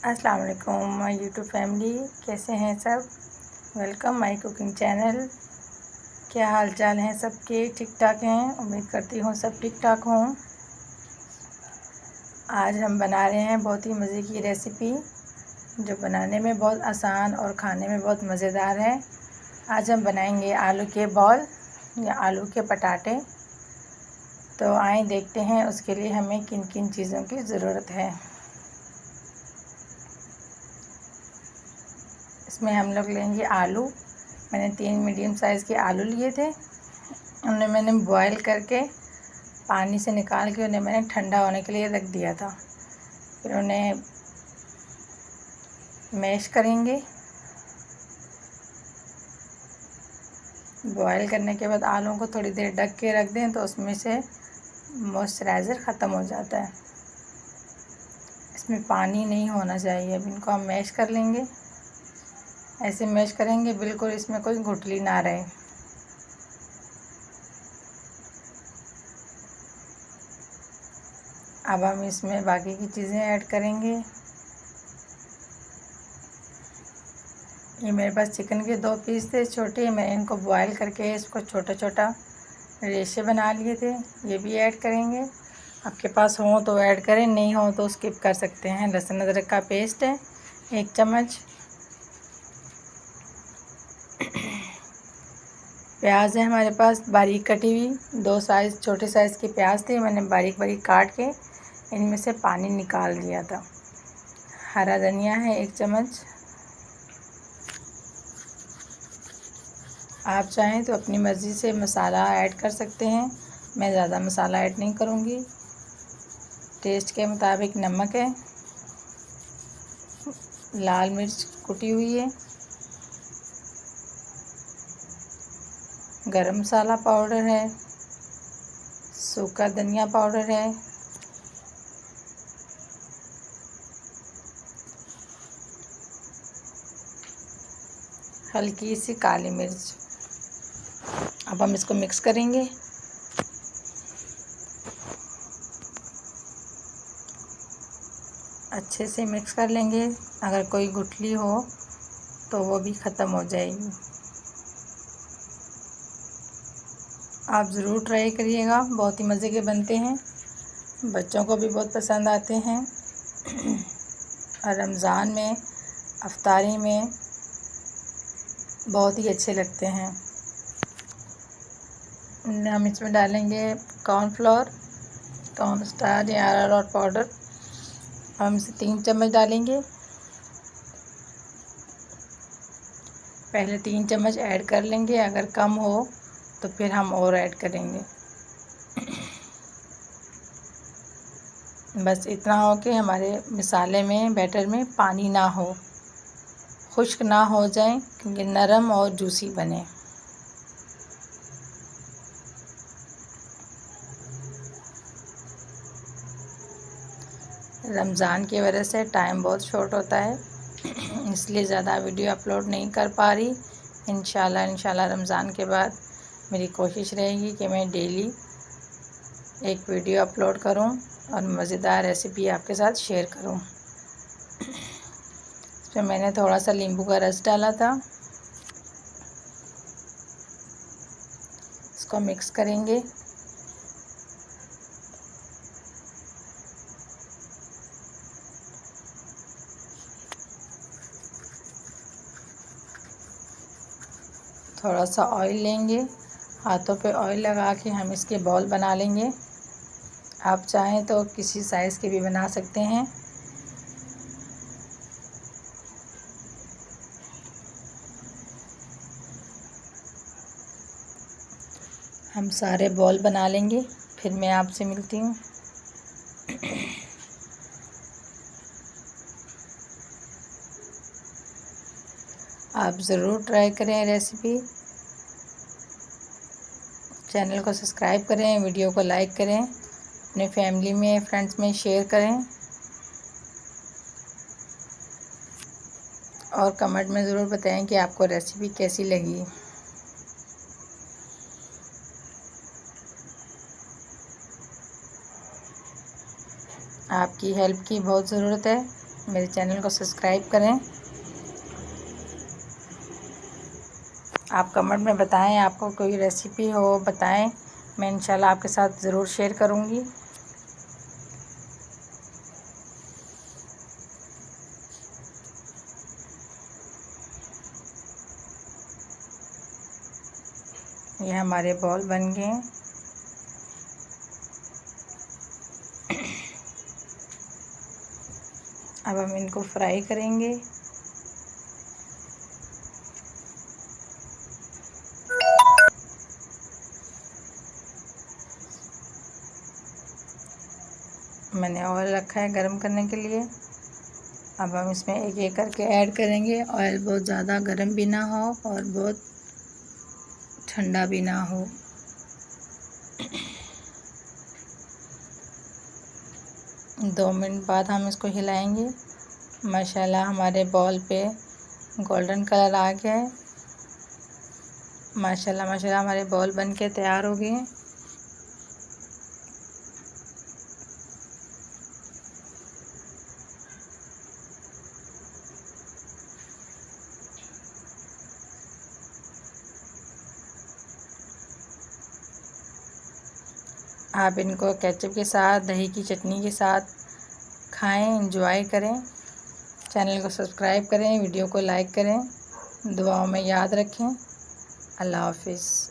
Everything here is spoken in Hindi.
अस्सलाम वालेकुम माय यूट्यूब फैमिली, कैसे हैं सब। Welcome my cooking channel. क्या हाल चाल हैं सबके, ठीक ठाक हैं। उम्मीद करती हूँ सब ठीक ठाक हों। आज हम बना रहे हैं बहुत ही मज़े की रेसिपी, जो बनाने में बहुत आसान और खाने में बहुत मज़ेदार है। आज हम बनाएंगे आलू के बॉल या आलू के पटाटे। तो आइए देखते हैं उसके लिए हमें किन किन चीज़ों की ज़रूरत है। इसमें हम लोग लेंगे आलू। मैंने 3 मीडियम साइज़ के आलू लिए थे। उन्हें मैंने बॉयल करके पानी से निकाल के उन्हें मैंने ठंडा होने के लिए रख दिया था। फिर उन्हें मैश करेंगे। बॉयल करने के बाद आलूओं को थोड़ी देर ढक के रख दें तो उसमें से मॉइस्चराइज़र ख़त्म हो जाता है। इसमें पानी नहीं होना चाहिए। अब इनको हम मैश कर लेंगे। ऐसे मैश करेंगे बिल्कुल इसमें कोई गुठली ना रहे। अब हम इसमें बाकी की चीज़ें ऐड करेंगे। ये मेरे पास चिकन के 2 पीस थे छोटे। मैं इनको बॉयल करके इसको छोटा छोटा रेशे बना लिए थे। ये भी ऐड करेंगे। आपके पास हो तो ऐड करें, नहीं हो तो स्किप कर सकते हैं। लहसुन अदरक का पेस्ट है 1 चम्मच। प्याज है हमारे पास बारीक कटी हुई। 2 साइज़ छोटे साइज़ के प्याज थे, मैंने बारीक बारीक काट के इनमें से पानी निकाल दिया था। हरा धनिया है 1 चम्मच। आप चाहें तो अपनी मर्ज़ी से मसाला ऐड कर सकते हैं। मैं ज़्यादा मसाला ऐड नहीं करूँगी। टेस्ट के मुताबिक नमक है। लाल मिर्च कुटी हुई है। गरम मसाला पाउडर है। सूखा धनिया पाउडर है। हल्की सी काली मिर्च। अब हम इसको मिक्स करेंगे। अच्छे से मिक्स कर लेंगे। अगर कोई गुठली हो तो वो भी ख़त्म हो जाएगी। आप ज़रूर ट्राई करिएगा, बहुत ही मज़े के बनते हैं। बच्चों को भी बहुत पसंद आते हैं। और रमज़ान में अफ्तारी में बहुत ही अच्छे लगते हैं। हम इसमें डालेंगे कॉर्नफ्लोर, कॉर्नस्टार्च या अरारोट पाउडर। हम इसे 3 चम्मच डालेंगे। पहले 3 चम्मच ऐड कर लेंगे, अगर कम हो तो फिर हम और ऐड करेंगे। बस इतना हो कि हमारे मसाले में, बैटर में पानी ना हो, खुश्क ना हो जाए, क्योंकि नरम और जूसी बने। रमज़ान की वजह से टाइम बहुत शॉर्ट होता है, इसलिए ज़्यादा वीडियो अपलोड नहीं कर पा रही। इंशाल्लाह रमज़ान के बाद मेरी कोशिश रहेगी कि मैं डेली एक वीडियो अपलोड करूं और मज़ेदार रेसिपी आपके साथ शेयर करूं। इसमें मैंने थोड़ा सा नींबू का रस डाला था। इसको मिक्स करेंगे। थोड़ा सा ऑयल लेंगे, हाथों पे ऑयल लगा के हम इसके बॉल बना लेंगे। आप चाहें तो किसी साइज़ के भी बना सकते हैं। हम सारे बॉल बना लेंगे, फिर मैं आपसे मिलती हूँ। आप ज़रूर ट्राई करें रेसिपी। चैनल को सब्सक्राइब करें, वीडियो को लाइक करें, अपने फैमिली में, फ्रेंड्स में शेयर करें और कमेंट में ज़रूर बताएं कि आपको रेसिपी कैसी लगी। आपकी हेल्प की बहुत ज़रूरत है। मेरे चैनल को सब्सक्राइब करें। आप कमेंट में बताएं, आपको कोई रेसिपी हो बताएं, मैं इंशाल्लाह आपके साथ ज़रूर शेयर करूँगी। ये हमारे बॉल बन गए हैं। अब हम इनको फ्राई करेंगे। मैंने ऑयल रखा है गरम करने के लिए। अब हम इसमें एक एक करके ऐड करेंगे। ऑयल बहुत ज़्यादा गरम भी ना हो और बहुत ठंडा भी ना हो। दो मिनट बाद हम इसको हिलाएंगे। माशाल्लाह हमारे बॉल पे गोल्डन कलर आ गया है। माशाल्लाह माशाल्लाह हमारे बॉल बन के तैयार हो गए हैं। आप इनको केचप के साथ, दही की चटनी के साथ खाएं, एंजॉय करें। चैनल को सब्सक्राइब करें, वीडियो को लाइक करें, दुआओं में याद रखें। अल्लाह हाफिज़।